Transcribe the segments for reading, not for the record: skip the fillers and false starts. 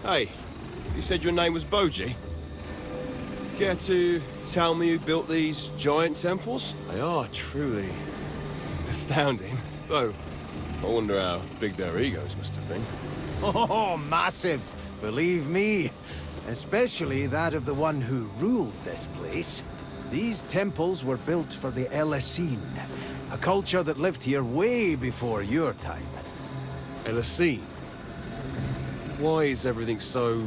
Hey, you said your name was Boji? Care to tell me who built these giant temples? They are truly astounding. Though, I wonder how big their egos must have been. Oh, massive, believe me. Especially that of the one who ruled this place. These temples were built for the Elessene, a culture that lived here way before your time. Elessene? Why is everything so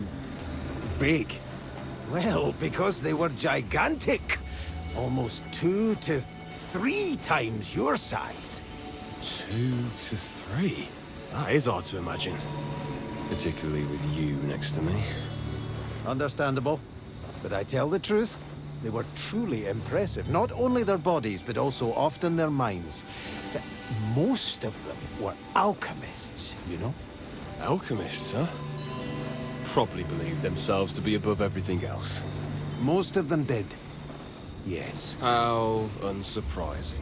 big? Well, because they were gigantic. Almost 2 to 3 times your size. 2 to 3? That is hard to imagine. Particularly with you next to me. Understandable. But I tell the truth, they were truly impressive. Not only their bodies, but also often their minds. Most of them were alchemists, you know? Alchemists, huh? Probably believed themselves to be above everything else. Most of them did. Yes. How unsurprising.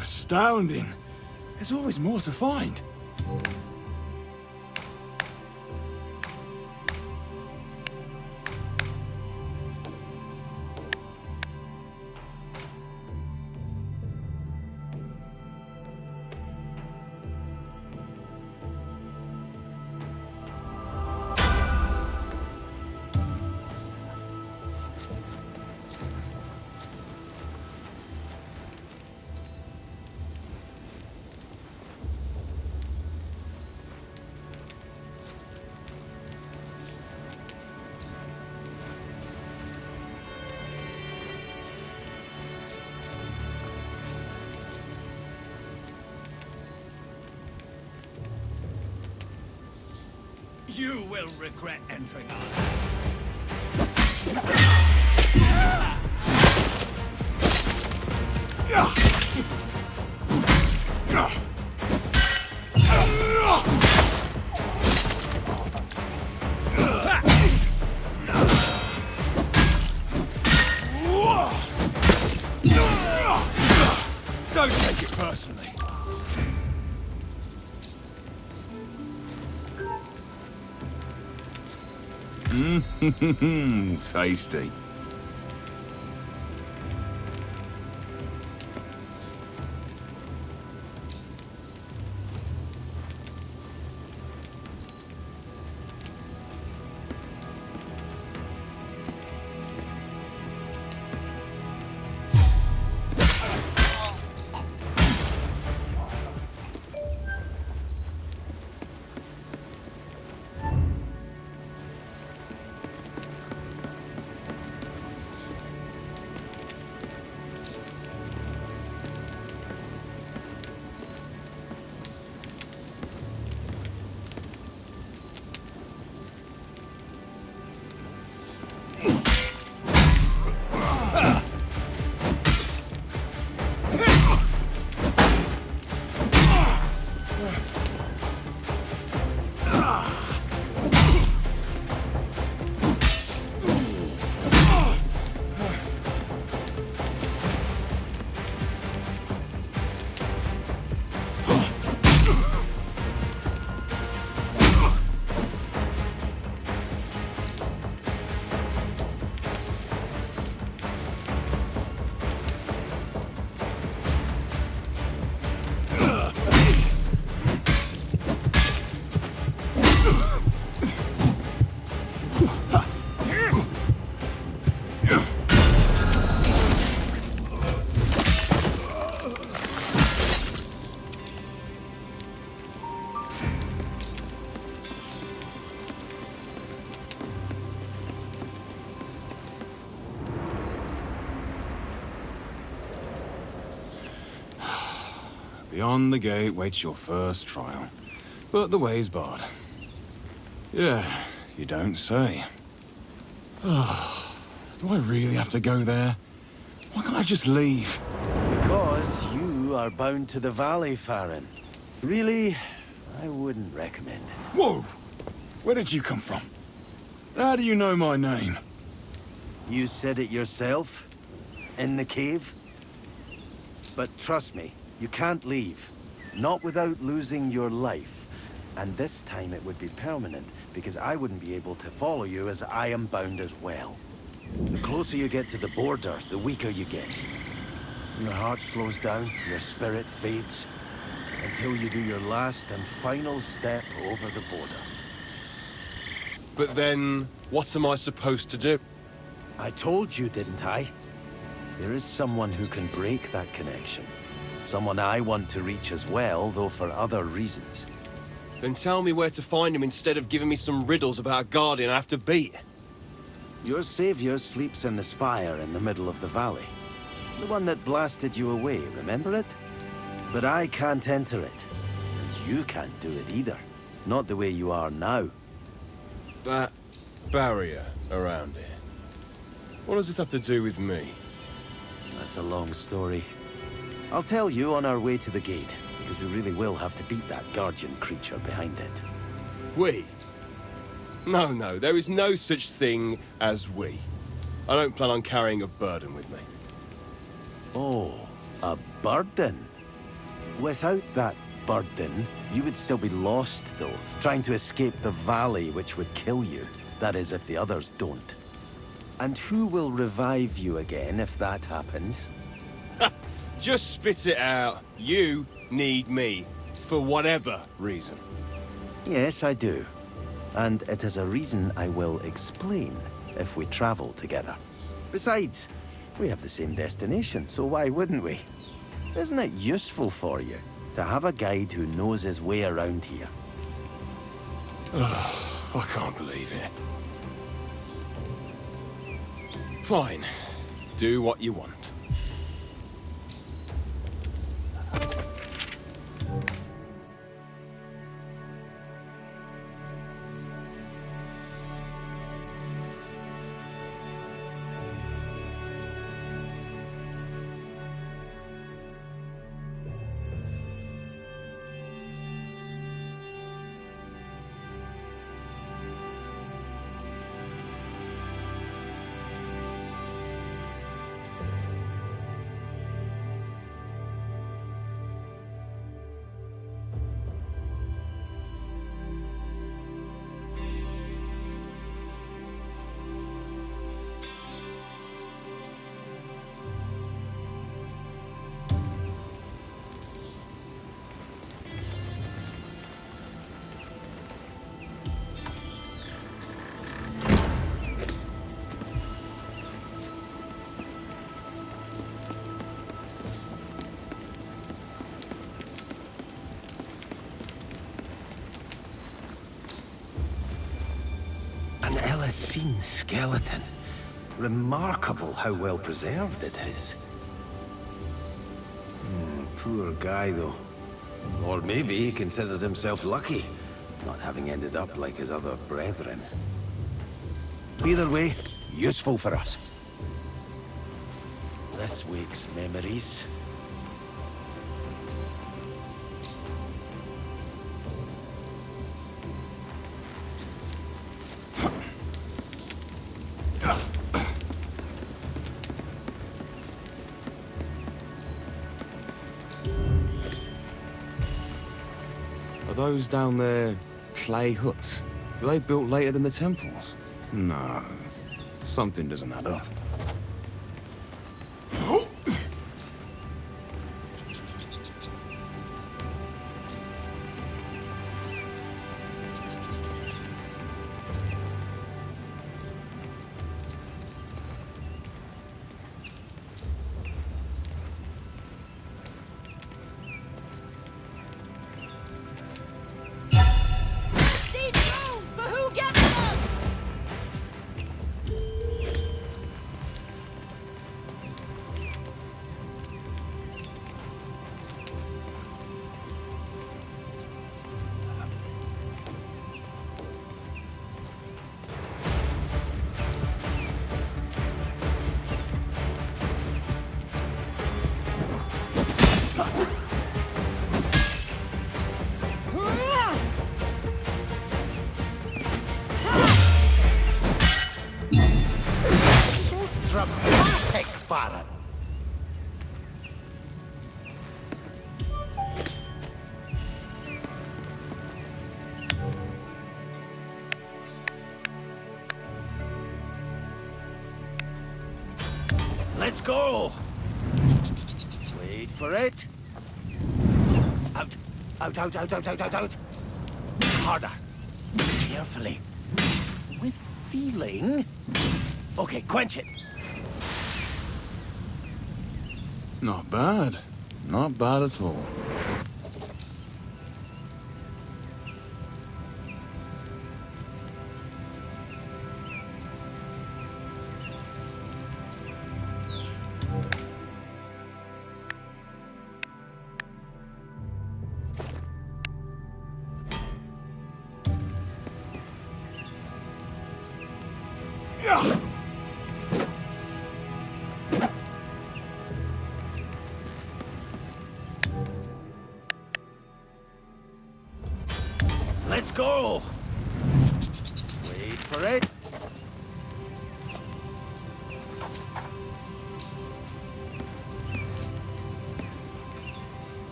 Astounding. There's always more to find. You will regret entering our Don't take it personally. Tasty. Beyond the gate waits your first trial. But the way's barred. Yeah, you don't say. Do I really have to go there? Why can't I just leave? Because you are bound to the valley, Farron. Really, I wouldn't recommend it. Whoa! Where did you come from? How do you know my name? You said it yourself? In the cave? But trust me, you can't leave. Not without losing your life. And this time it would be permanent, because I wouldn't be able to follow you as I am bound as well. The closer you get to the border, the weaker you get. Your heart slows down, your spirit fades, until you do your last and final step over the border. But then, what am I supposed to do? I told you, didn't I? There is someone who can break that connection. Someone I want to reach as well, though for other reasons. Then tell me where to find him instead of giving me some riddles about a guardian I have to beat. Your savior sleeps in the spire in the middle of the valley. The one that blasted you away, remember it? But I can't enter it. And you can't do it either. Not the way you are now. That barrier around it. What does this have to do with me? That's a long story. I'll tell you on our way to the gate, because we really will have to beat that guardian creature behind it. We? No, there is no such thing as we. I don't plan on carrying a burden with me. Oh, a burden? Without that burden, you would still be lost, though, trying to escape the valley which would kill you. That is, if the others don't. And who will revive you again if that happens? Just spit it out. You need me. For whatever reason. Yes, I do. And it is a reason I will explain if we travel together. Besides, we have the same destination, so why wouldn't we? Isn't it useful for you to have a guide who knows his way around here? I can't believe it. Fine. Do what you want. An Elysine skeleton. Remarkable how well preserved it is. Poor guy, though. Or maybe he considered himself lucky, not having ended up like his other brethren. Either way, useful for us. This wakes memories. Are those down there clay huts? Were they built later than the temples? No. Something doesn't add up. pick, Farron. Let's go! Wait for it. Out. Out, out, out, out, out, out, out. Harder. Carefully. With feeling. Okay, quench it. Not bad. Not bad at all. Let's go! Wait for it.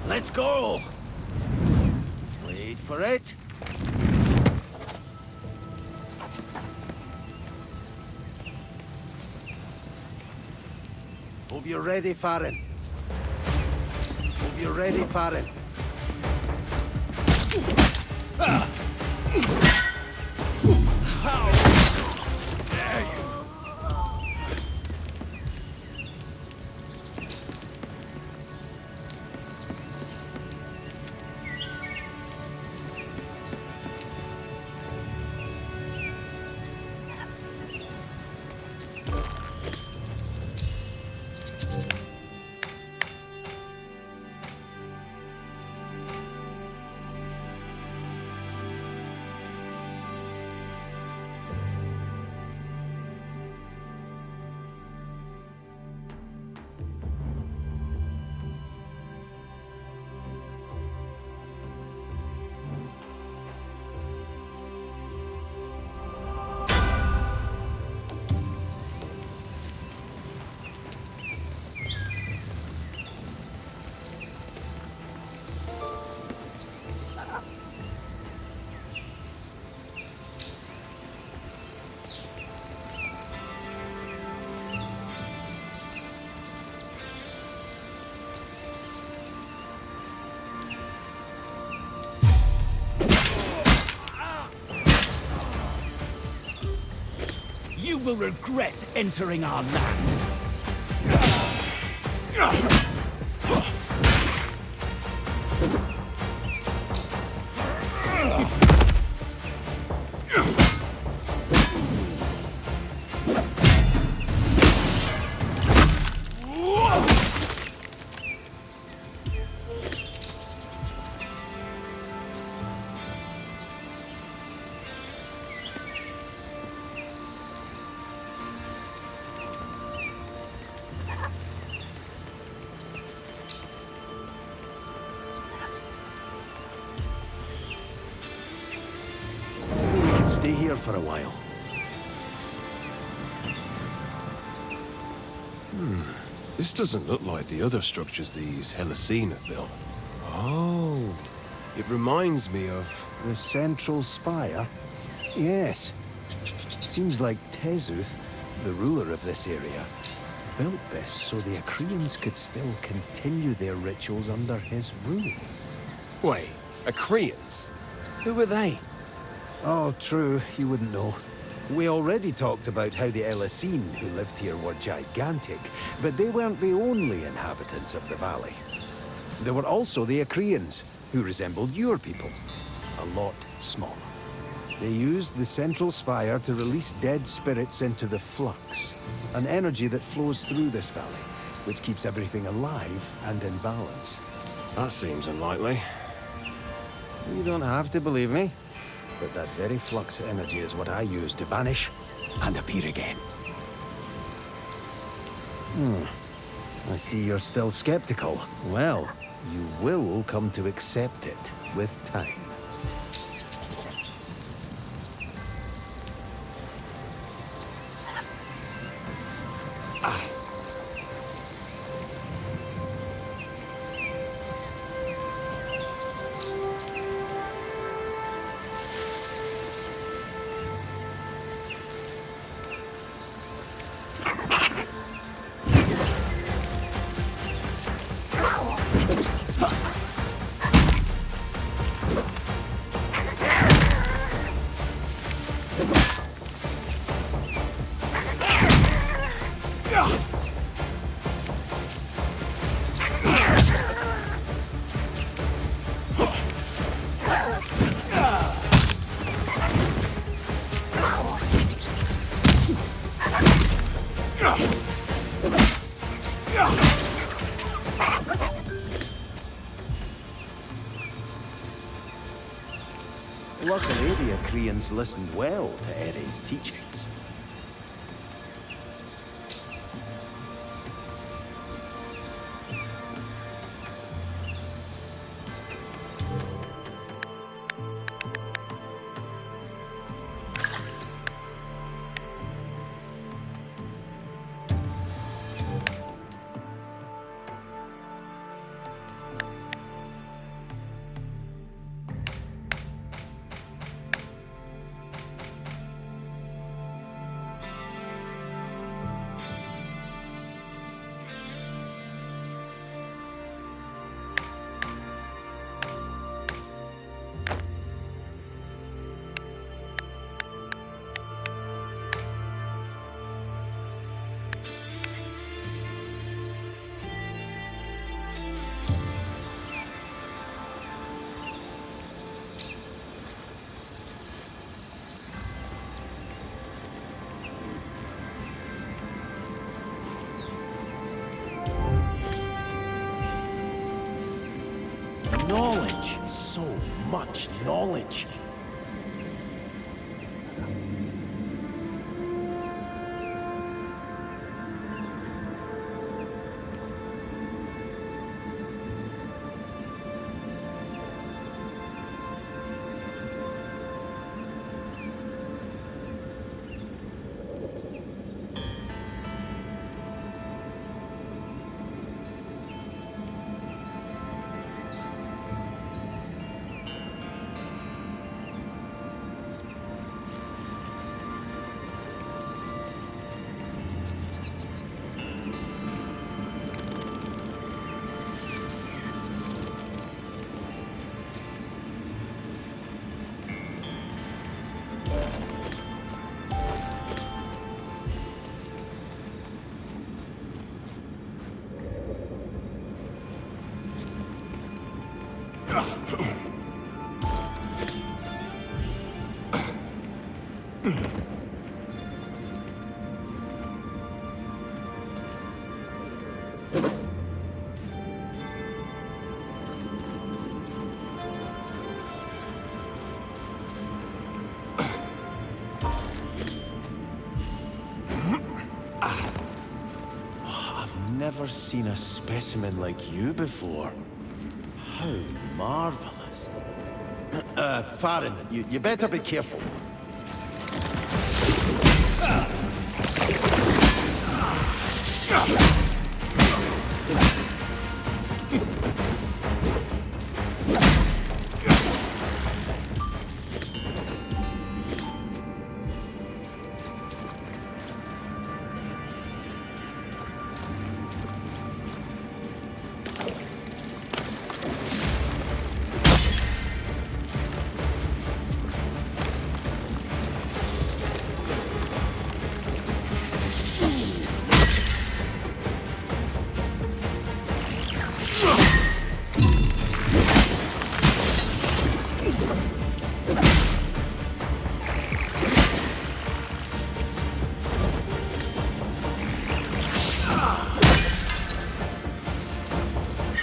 Let's go! Wait for it. Hope you're ready, Farron. Hope you're ready, Farron. How dare you! You will regret entering our lands. Stay here for a while. This doesn't look like the other structures these Hellicene have built. Oh, it reminds me of... The central spire? Yes. Seems like Tezuth, the ruler of this area, built this so the Achaeans could still continue their rituals under his rule. Wait, Achaeans? Who were they? Oh, true, you wouldn't know. We already talked about how the Hellicene who lived here were gigantic, but they weren't the only inhabitants of the valley. There were also the Achaeans, who resembled your people, a lot smaller. They used the central spire to release dead spirits into the flux, an energy that flows through this valley, which keeps everything alive and in balance. That seems unlikely. You don't have to believe me, but that very flux energy is what I use to vanish and appear again. I see you're still skeptical. Well, you will come to accept it. with time. Luckily, the Akrians listened well to Ere's teachings. Knowledge! So much knowledge! Never seen a specimen like you before. How marvelous. Farron, you better be careful.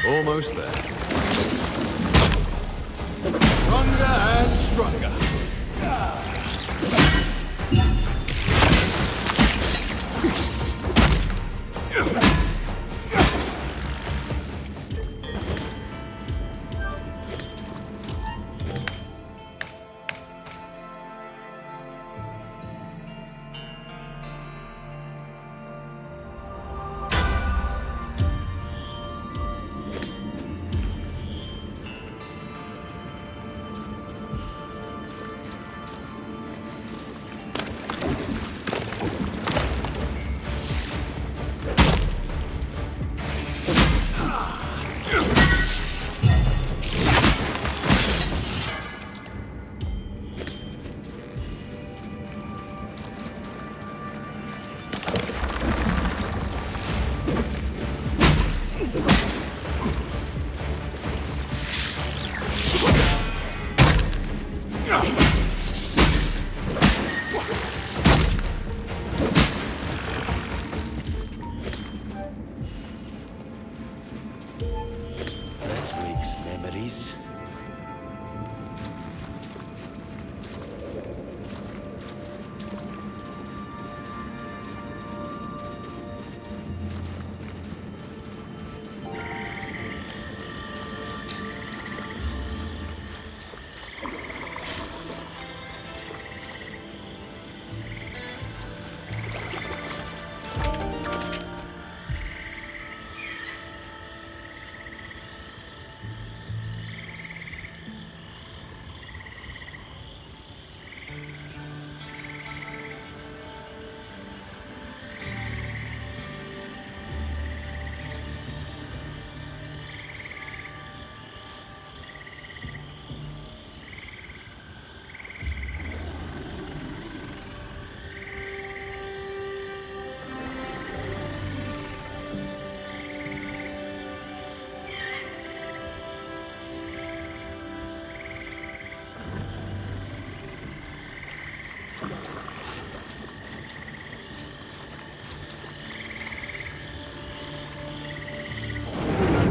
Almost there. Stronger and stronger.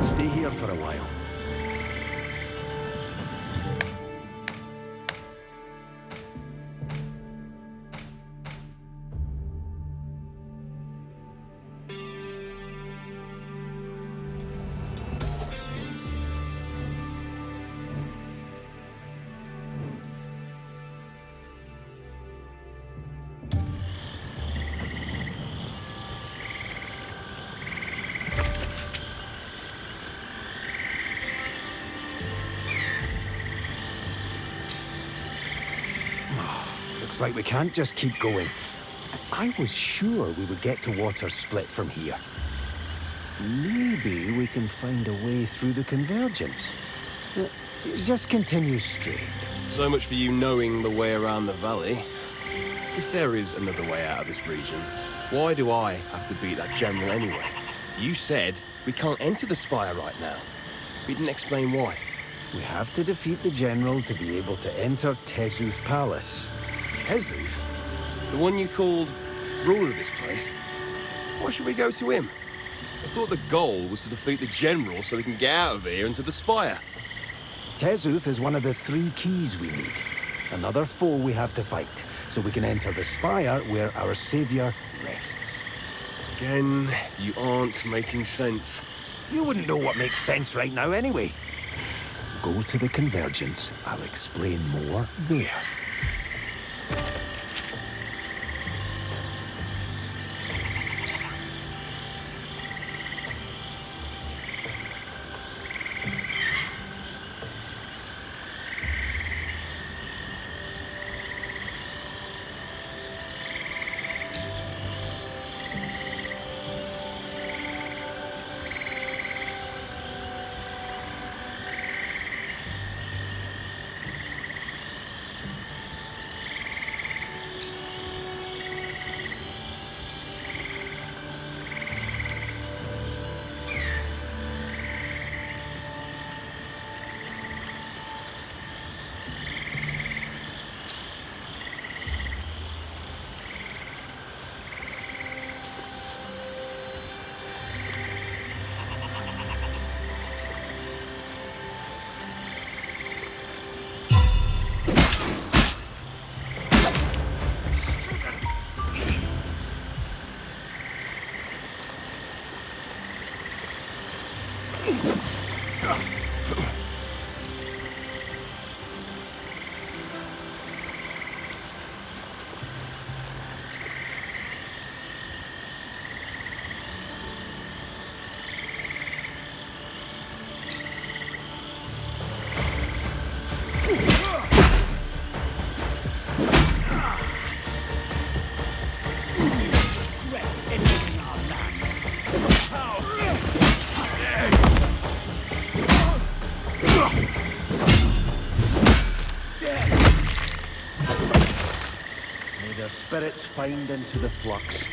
Stay here for a while. Looks like we can't just keep going. I was sure we would get to Water Split from here. Maybe we can find a way through the convergence. Just continue straight. So much for you knowing the way around the valley. If there is another way out of this region, why do I have to beat that general anyway? You said we can't enter the Spire right now. We didn't explain why. We have to defeat the general to be able to enter Tezuth Palace. Tezuth? The one you called ruler of this place? Why should we go to him? I thought the goal was to defeat the general so we can get out of here into the Spire. Tezuth is one of the 3 keys we need. Another foe we have to fight, so we can enter the Spire where our savior rests. Again, you aren't making sense. You wouldn't know what makes sense right now anyway. Go to the convergence. I'll explain more there. Spirits find into the flux.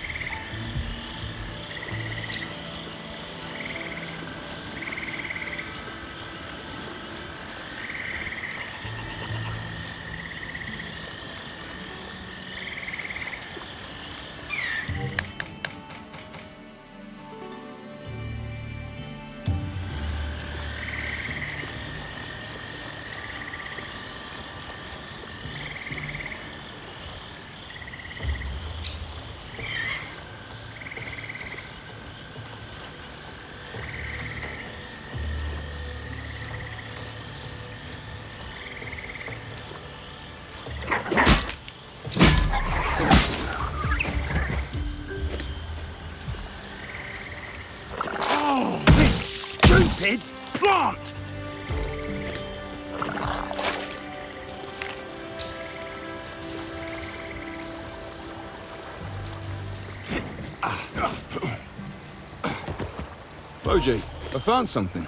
Stupid plant! Boji, I found something.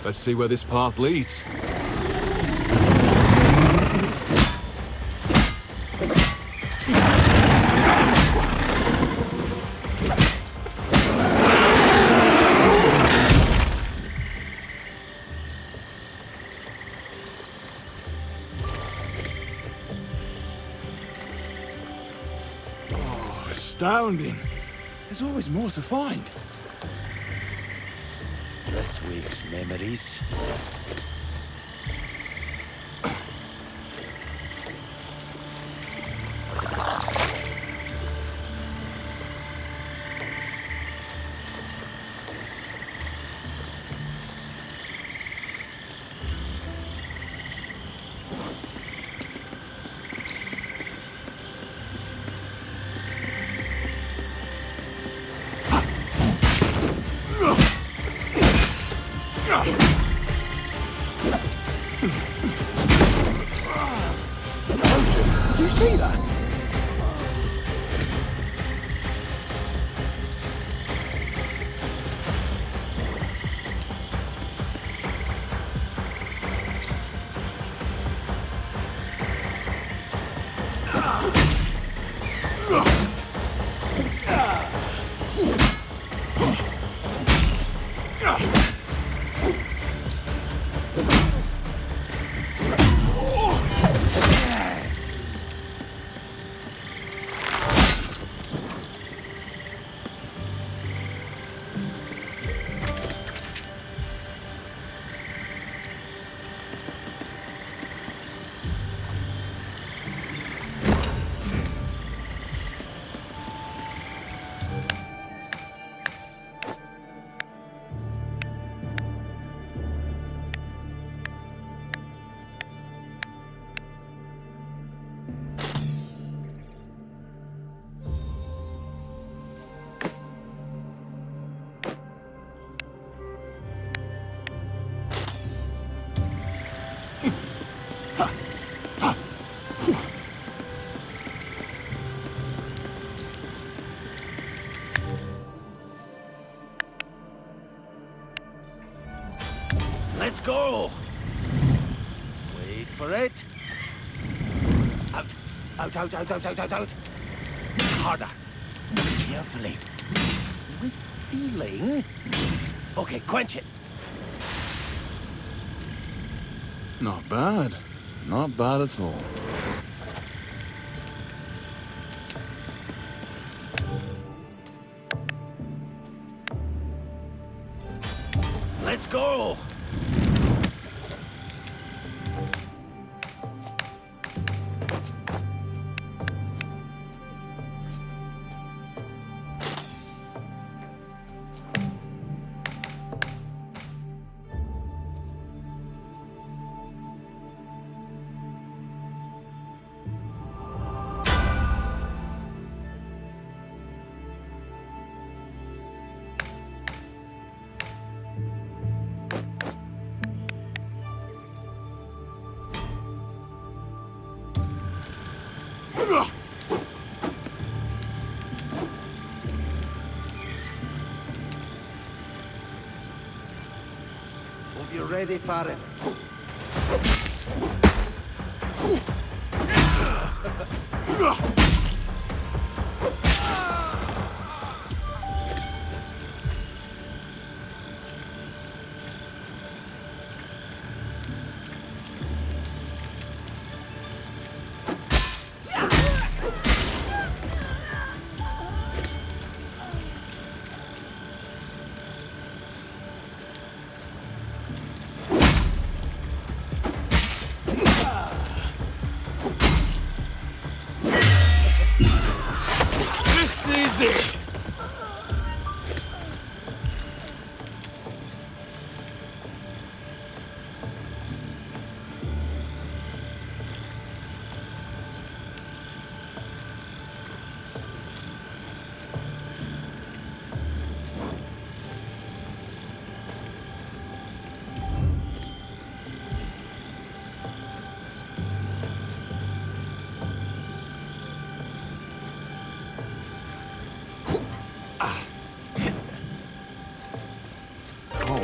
let's see where this path leads. Astounding. There's always more to find. This wakes memories. Did you see that? Let's go! Wait for it. Out. Out, out, out, out, out, out, out. Harder. Carefully. With feeling. Okay, quench it. Not bad. Not bad at all. Let's go! Hope you're ready for it.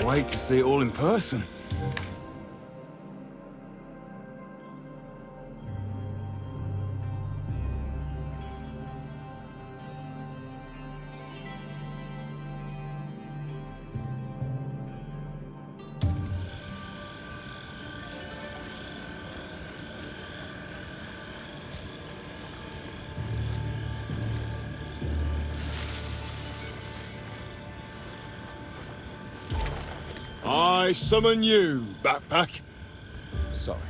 wait to see it all in person. I summon you, backpack. Sorry.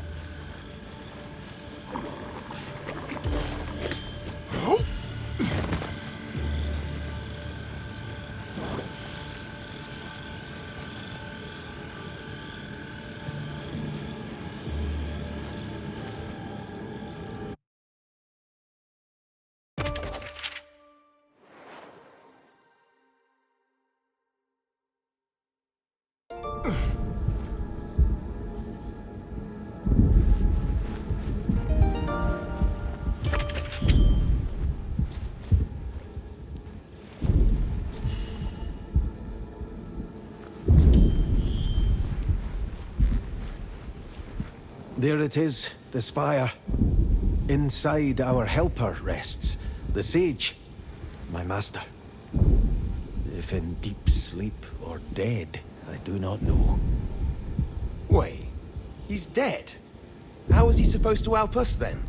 There it is, the Spire. Inside our helper rests, the Sage, my master. If in deep sleep or dead, I do not know. Wait, he's dead? How was he supposed to help us then?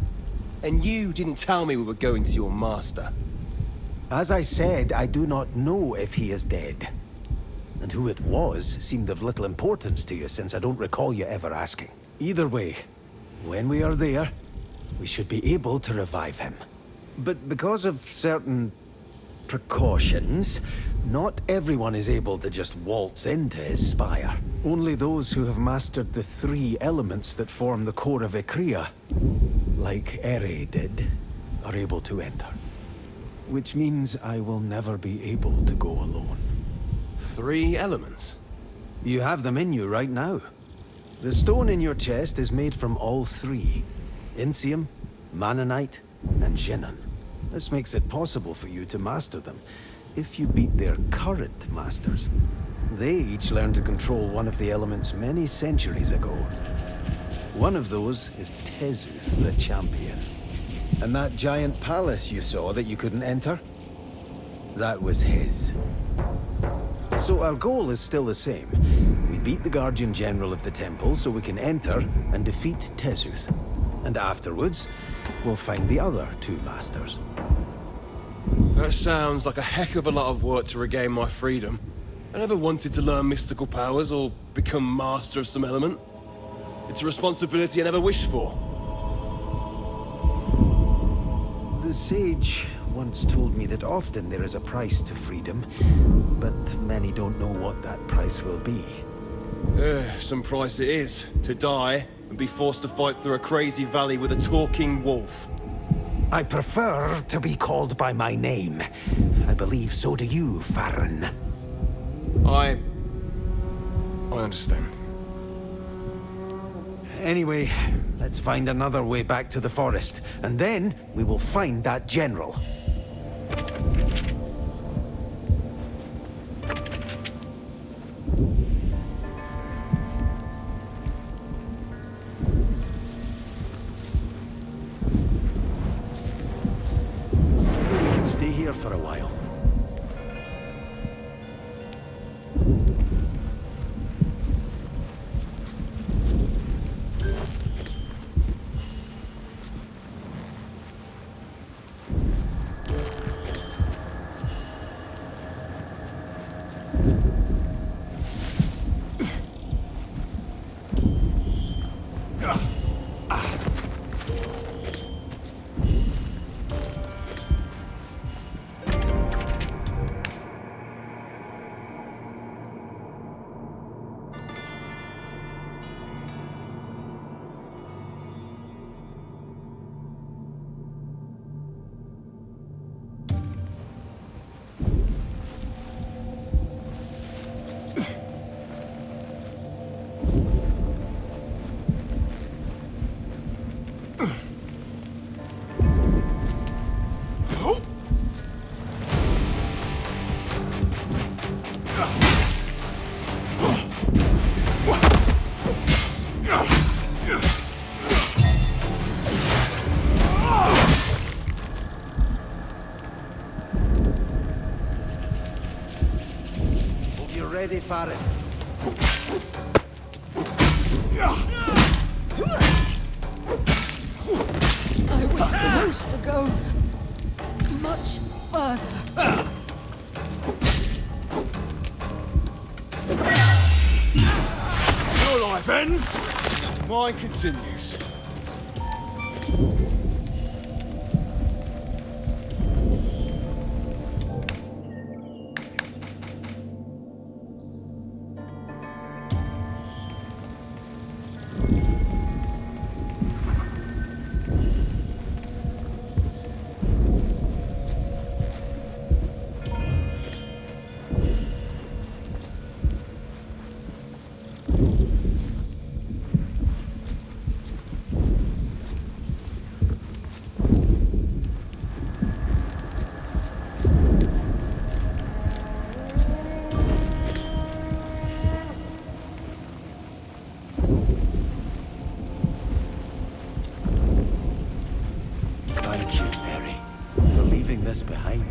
And you didn't tell me we were going to your master. As I said, I do not know if he is dead. And who it was seemed of little importance to you, since I don't recall you ever asking. Either way, when we are there, we should be able to revive him. But because of certain precautions, not everyone is able to just waltz into his spire. Only those who have mastered the 3 elements that form the core of Ikrea, like Ere did, are able to enter. Which means I will never be able to go alone. 3 elements? You have them in you right now. The stone in your chest is made from all 3. Insium, Manonite, and Jinnan. This makes it possible for you to master them, if you beat their current masters. They each learned to control one of the elements many centuries ago. One of those is Tezuth, the champion. And that giant palace you saw that you couldn't enter? That was his. So our goal is still the same. We beat the Guardian General of the Temple so we can enter and defeat Tezuth. And afterwards, we'll find the other 2 masters. That sounds like a heck of a lot of work to regain my freedom. I never wanted to learn mystical powers or become master of some element. It's a responsibility I never wished for. The Sage once told me that often there is a price to freedom, but many don't know what that price will be. Some price it is. To die and be forced to fight through a crazy valley with a talking wolf. I prefer to be called by my name. I believe so do you, Farron. I understand. Anyway, let's find another way back to the forest, and then we will find that general. We can stay here for a while. Farron. I was supposed to go much further. Your life ends, mine continues. Thank you, Mary, for leaving this behind.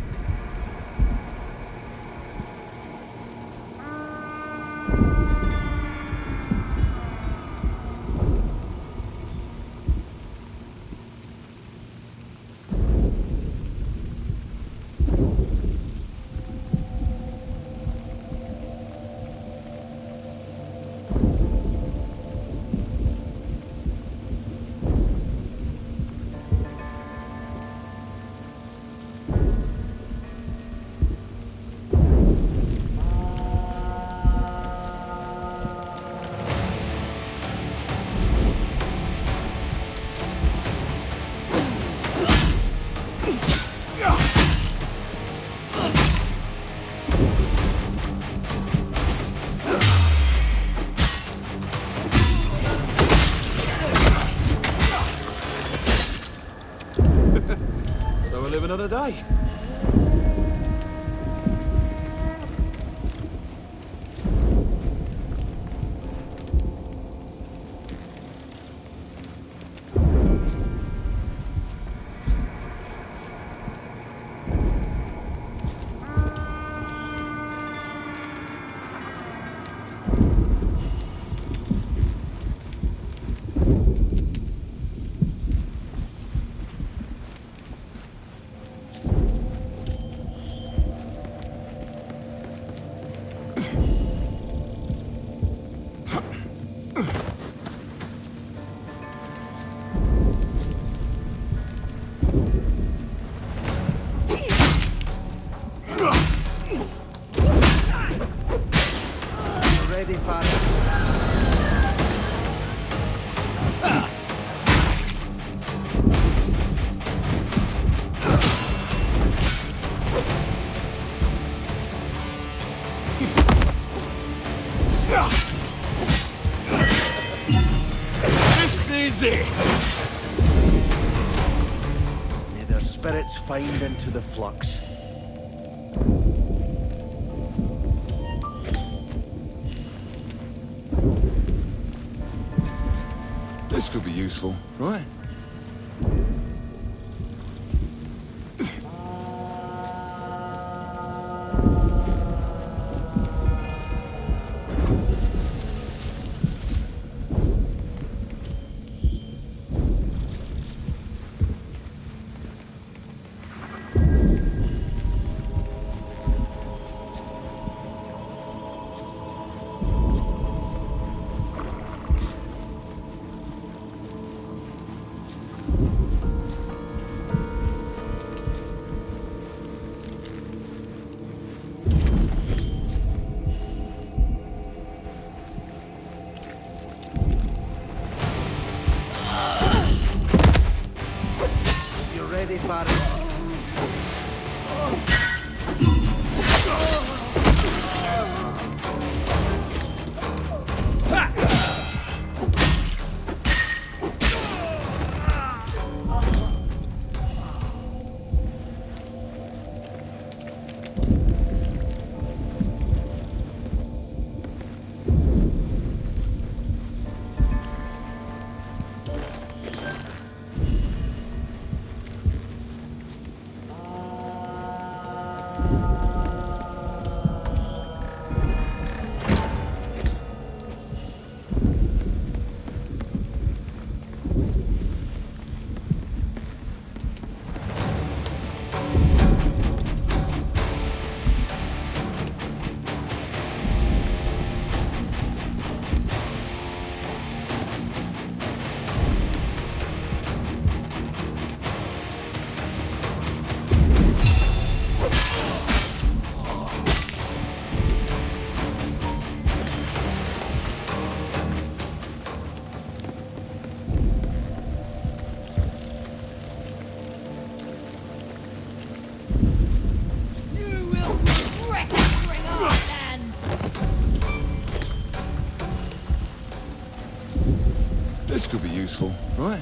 So we'll live another day. Ready, Farron? This is it! May their spirits find into the flux. This could be useful, right? You ready, Farron? This could be useful, right?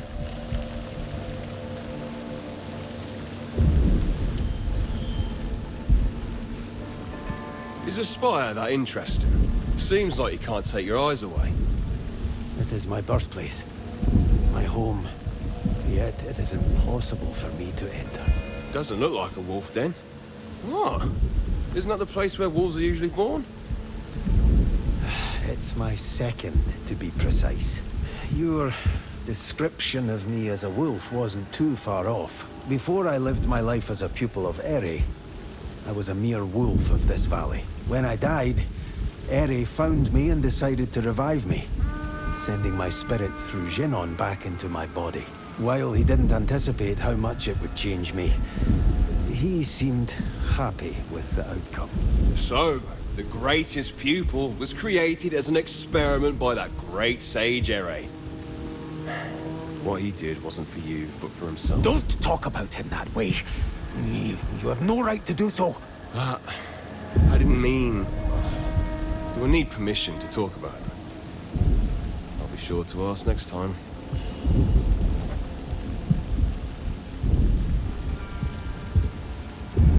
Is a spire that interesting? Seems like you can't take your eyes away. It is my birthplace, my home. Yet it is impossible for me to enter. Doesn't look like a wolf den. What? Isn't that the place where wolves are usually born? It's my second, to be precise. Your description of me as a wolf wasn't too far off. Before I lived my life as a pupil of Eri, I was a mere wolf of this valley. When I died, Eri found me and decided to revive me, sending my spirit through Genon back into my body. While he didn't anticipate how much it would change me, he seemed happy with the outcome. So, the greatest pupil was created as an experiment by that great sage Ere. What he did wasn't for you, but for himself. Don't talk about him that way. You have no right to do so. I didn't mean... Do I need permission to talk about it? I'll be sure to ask next time.